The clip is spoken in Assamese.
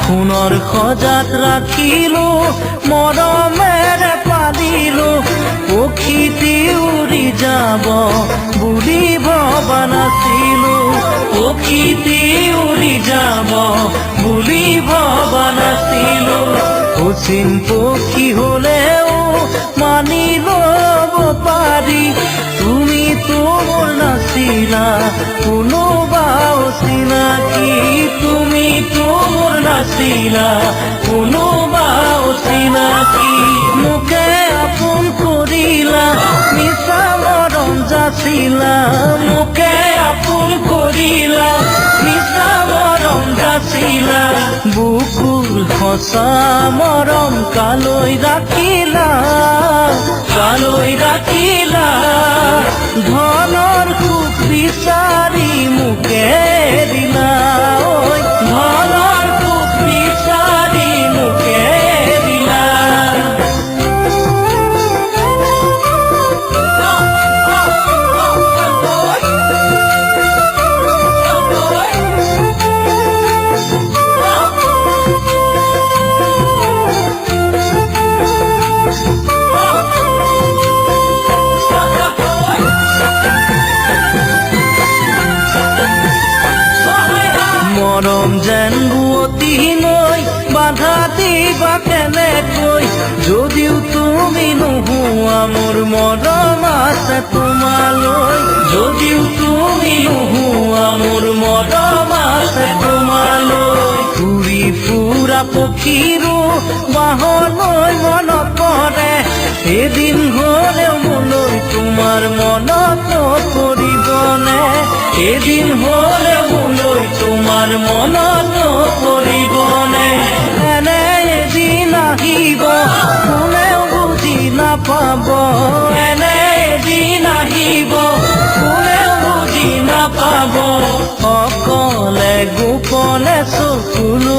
সোণৰ সজাত ৰাখিলো মৰমেৰে পালিলো পক্ষীটি উৰি যাব বুলি ভবা নাছিলো পক্ষীটি উৰি যাব বুলি ভবা নাছিলো অচিন পক্ষী হলেও মানি ল'ব পাৰি তুমি তোৰ নাছিলা কোনোবা অচিনাকি তুমি তোৰ নাছিলা কোনোবা অচিনাকি মোকে আপোন কৰিলা মিছা মৰম যাচিলা মোকে আপোন কৰিলা মিছা মৰম যাচিলা বুকুৰ সঁচা মৰম কালৈ ৰাখিলা ধনৰ সুখ বিচাৰি মোকে দিলা ধনৰ সুখ বিচাৰি মোকে দিলা মৰম যেন বুৱতী নৈ বাধা দিবা কেনেকৈ যদিও তুমি নোহোৱা মোৰ মৰম আছে তোমালৈ যদিও তুমি নোহোৱা মোৰ মৰম আছে তোমালৈ ঘূৰি ফুৰা পক্ষীৰো বাহলৈ মনত পৰে এদিন হ'লেও মোলৈ তোমাৰ মনত নপৰিবনে এদিন হ'লেও মোলৈ তোমাৰ মনত নপৰিবনে এনে এদিন আহিব কোনেও বুজি নাপাব এনে এদিন আহিব কোনেও বুজি নাপাব অকলে গোপনে চকুলো